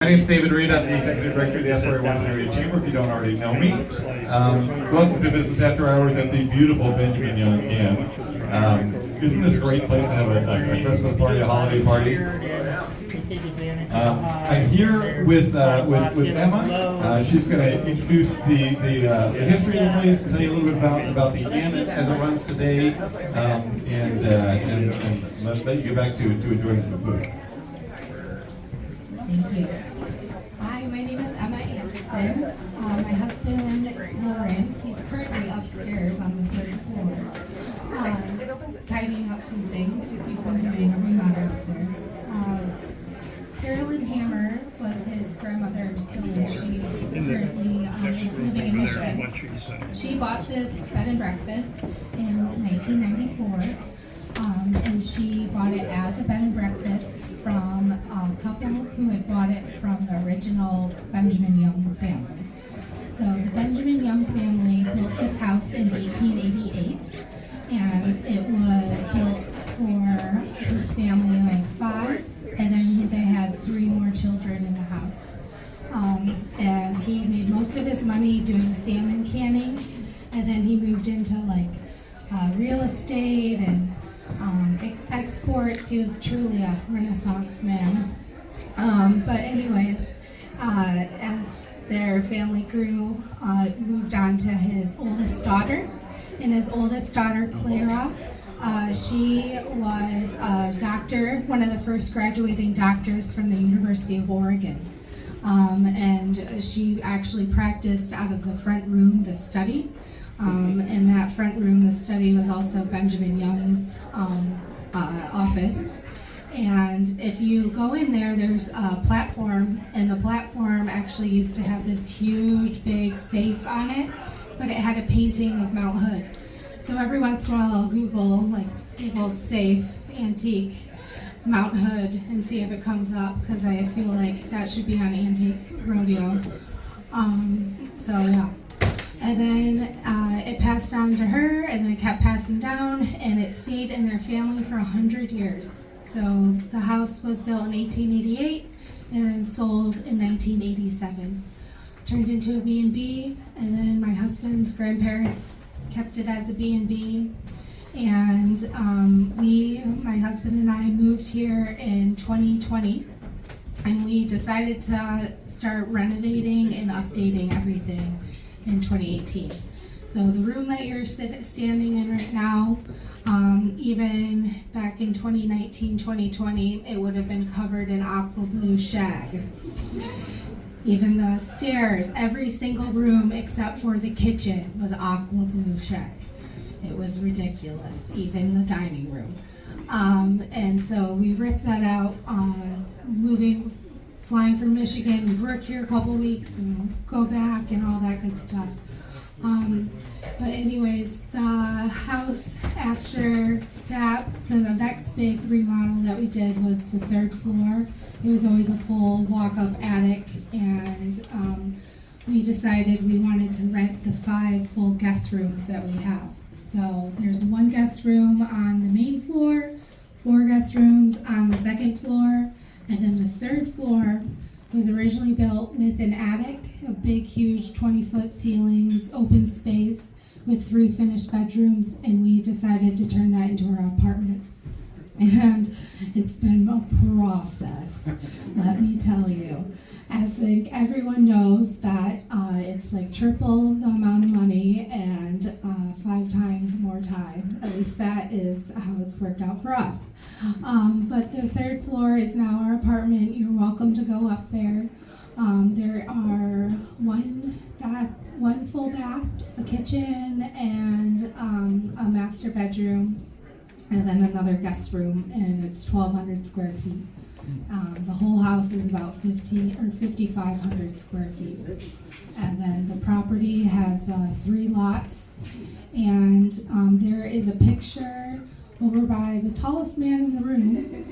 My name is David Reed. I'm the Executive Director of the Astoria-Warrenton Area Chamber, if you don't already know me. Welcome to Business After Hours at the beautiful Benjamin Young Inn. Isn't this a great place to have a Christmas party, a holiday party? I'm here with Emma. She's going to introduce the history of the place, tell you a little bit about the inn as it runs today, and let you get back to enjoying some food. Thank you. Hi, my name is Emma Anderson. My husband, Duane, he's currently upstairs on the third floor, tidying up some things. He's been doing a remodel up there. Carolyn Hammer was his grandmother still, and she is currently living in Michigan. She bought this bed and breakfast in 1994. And she bought it as a bed and breakfast from a couple who had bought it from the original Benjamin Young family. So the Benjamin Young family built this house in 1888, and it was built for his family of 5, and then they had 3 more children in the house. And he made most of his money doing salmon canning, and then he moved into real estate and exports. He was truly a Renaissance man. But anyways, as their family grew, moved on to his oldest daughter. And his oldest daughter, Clara, she was a doctor, one of the first graduating doctors from the University of Oregon. And she actually practiced out of the front room, the study. In that front room, the study was also Benjamin Young's office. And if you go in there, there's a platform, and the platform actually used to have this huge, big safe on it, but it had a painting of Mount Hood. So every once in a while, I'll Google safe, antique, Mount Hood, and see if it comes up, because I feel like that should be on Antique Rodeo. So yeah. And then it passed on to her, and then it kept passing down, and it stayed in their family for 100 years. So the house was built in 1888 and then sold in 1987. Turned into a B&B, and then my husband's grandparents kept it as a B&B. And my husband and I moved here in 2020, and we decided to start renovating and updating everything in 2018. So the room that you're standing in right now, even back in 2019, 2020, it would have been covered in aqua blue shag. Even the stairs, every single room except for the kitchen was aqua blue shag. It was ridiculous, even the dining room. And so we ripped that out, flying from Michigan. We'd work here a couple weeks and go back and all that good stuff. But anyways, the house after that, the next big remodel that we did was the 3rd floor. It was always a full walk-up attic, and we decided we wanted to rent the 5 full guest rooms that we have. So there's 1 guest room on the main floor, 4 guest rooms on the 2nd floor, and then the 3rd floor was originally built with an attic, a big, huge 20-foot ceilings, open space with 3 finished bedrooms, and we decided to turn that into our apartment. And it's been a process, let me tell you. I think everyone knows that it's like triple the amount of money and 5 times more time. At least that is how it's worked out for us. But the 3rd floor is now our apartment. You're welcome to go up there. There are 1 full bath, a kitchen, and a master bedroom, and then another guest room, and it's 1,200 square feet. The whole house is about 5,500 square feet. And then the property has 3 lots, and there is a picture over by the tallest man in the room.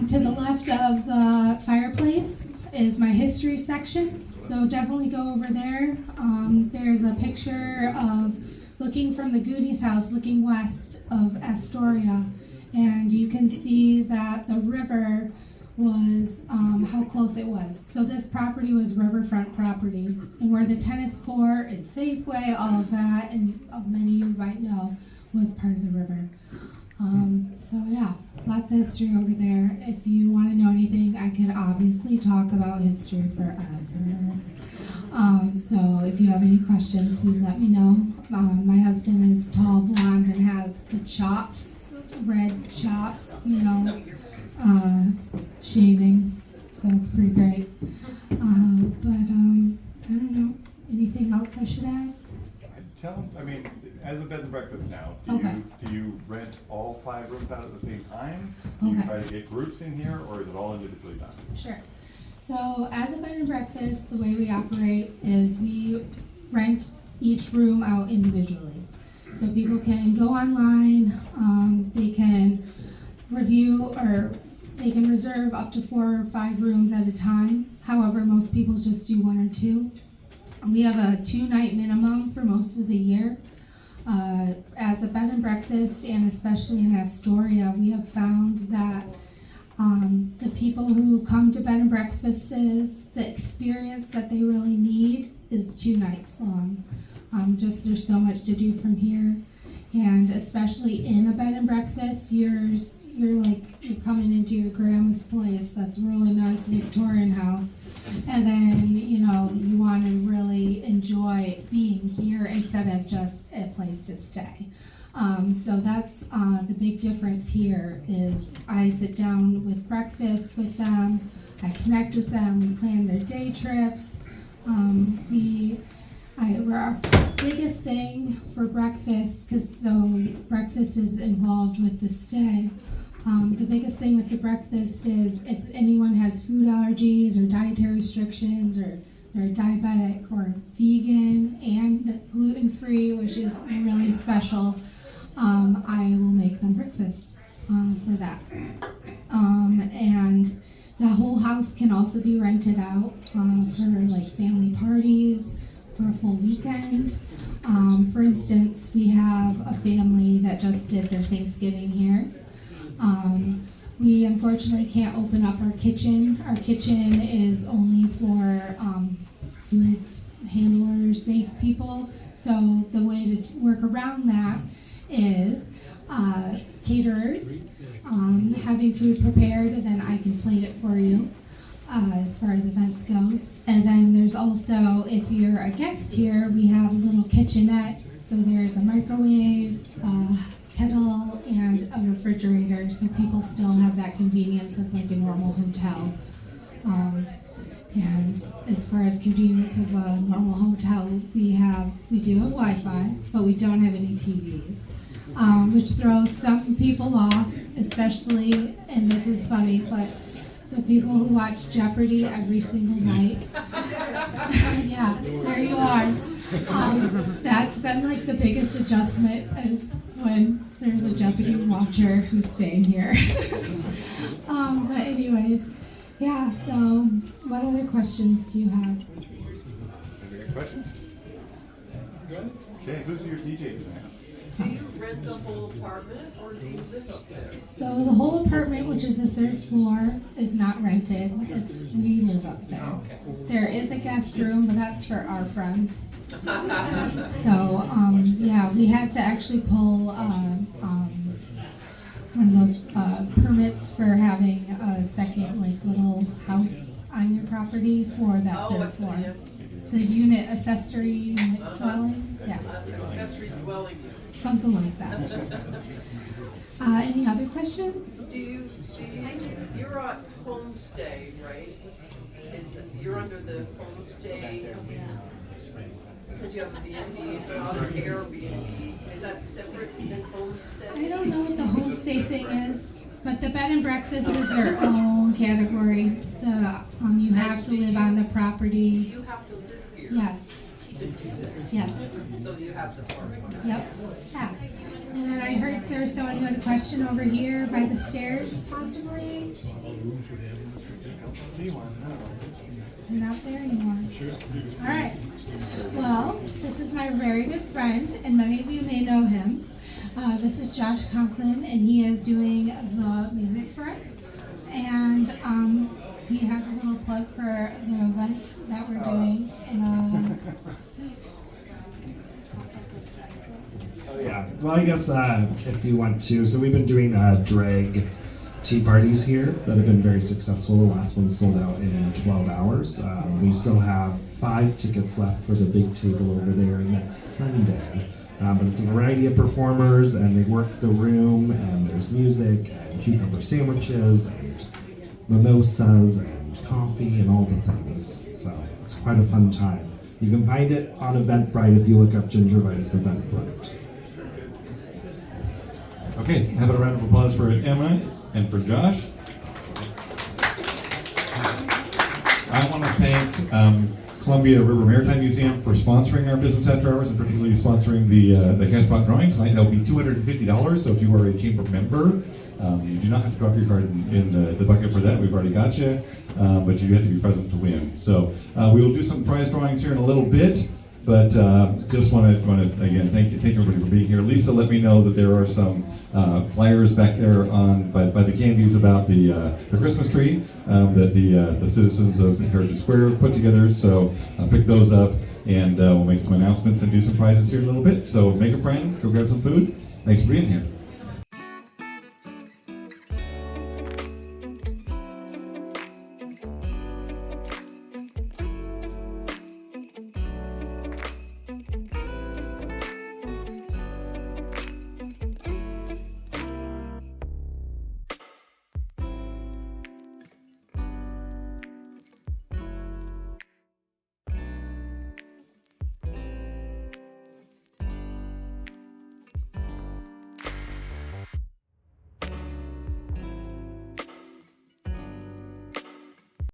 To the left of the fireplace is my history section, so definitely go over there. There's a picture of looking from the Goonies house, looking west of Astoria, and you can see that the river was how close it was. So this property was riverfront property, and where the tennis court and Safeway, all of that, and many you might know, was part of the river. So yeah, lots of history over there. If you want to know anything, I could obviously talk about history forever. So if you have any questions, please let me know. My husband is tall, blonde, and has the chops, red chops, shaving, so it's pretty great. But I don't know, anything else I should add? As a bed and breakfast now, do you rent all 5 rooms out at the same time? Do you try to get groups in here, or is it all individually done? Sure. So as a bed and breakfast, the way we operate is we rent each room out individually. So people can go online, they can review, or they can reserve up to 4 or 5 rooms at a time. However, most people just do 1 or 2. We have a 2-night minimum for most of the year. As a bed and breakfast, and especially in Astoria, we have found that the people who come to bed and breakfasts, the experience that they really need is 2 nights long. There's so much to do from here, and especially in a bed and breakfast, you're coming into your grandma's place. That's a really nice Victorian house. And then, you want to really enjoy being here instead of just a place to stay. So that's the big difference here is I sit down with breakfast with them, I connect with them, we plan their day trips. Our biggest thing for breakfast, breakfast is involved with the stay. The biggest thing with the breakfast is if anyone has food allergies or dietary restrictions, or they're diabetic or vegan and gluten-free, which is really special, I will make them breakfast for that. And the whole house can also be rented out for family parties, for a full weekend. For instance, we have a family that just did their Thanksgiving here. We unfortunately can't open up our kitchen. Our kitchen is only for food handlers, safe people. So the way to work around that is caterers, having food prepared, and then I can plate it for you as far as events goes. And then there's also, if you're a guest here, we have a little kitchenette. So there's a microwave, kettle, and a refrigerator, so people still have that convenience of like a normal hotel. And as far as convenience of a normal hotel, we do have Wi-Fi, but we don't have any TVs, which throws some people off, especially, and this is funny, but the people who watch Jeopardy every single night. Yeah, there you are. That's been like the biggest adjustment, is when there's a Jeopardy watcher who's staying here. But anyways, yeah, so what other questions do you have? Any other questions? Okay, who's your DJ tonight? Do you rent the whole apartment, or do you live up there? So the whole apartment, which is the 3rd floor, is not rented. We live up there. There is a guest room, but that's for our friends. So yeah, we had to actually pull one of those permits for having a second little house on your property for that 3rd floor. The unit, accessory unit dwelling, yeah. Accessory dwelling. Something like that. Any other questions? You're on homestay, right? You're under the homestay, because you have a B&B, it's not an Airbnb. Is that separate than homestay? I don't know what the homestay thing is, but the bed and breakfast is their own category. You have to live on the property. You have to live here? Yes. Yes. So you have to park? Yep. Yeah. And then I heard there was someone who had a question over here by the stairs, possibly. Not there anymore. All right. Well, this is my very good friend, and many of you may know him. This is Josh Conklin, and he is doing the music for us. And he has a little plug for an event that we're doing. Oh yeah. Well, I guess if you want to, so we've been doing drag tea parties here that have been very successful. The last one sold out in 12 hours. We still have 5 tickets left for the big table over there next Sunday. But it's a variety of performers, and they work the room, and there's music, and cucumber sandwiches, and mimosas, and coffee, and all the things. So it's quite a fun time. You can find it on Eventbrite if you look up Gingivitis Eventbrite. Okay, how about a round of applause for Emma and for Josh? I want to thank Columbia River Maritime Museum for sponsoring our business after hours, and particularly sponsoring the cash pot drawing tonight. That will be $250. So if you are a chamber member, you do not have to drop your card in the bucket for that. We've already got you, but you have to be present to win. So we will do some prize drawings here in a little bit. But just want to again thank everybody for being here. Lisa let me know that there are some flyers back there by the candies about the Christmas tree that the citizens of Heritage Square put together. So pick those up, and we'll make some announcements and do some prizes here in a little bit. So make a friend, go grab some food. Thanks for being here.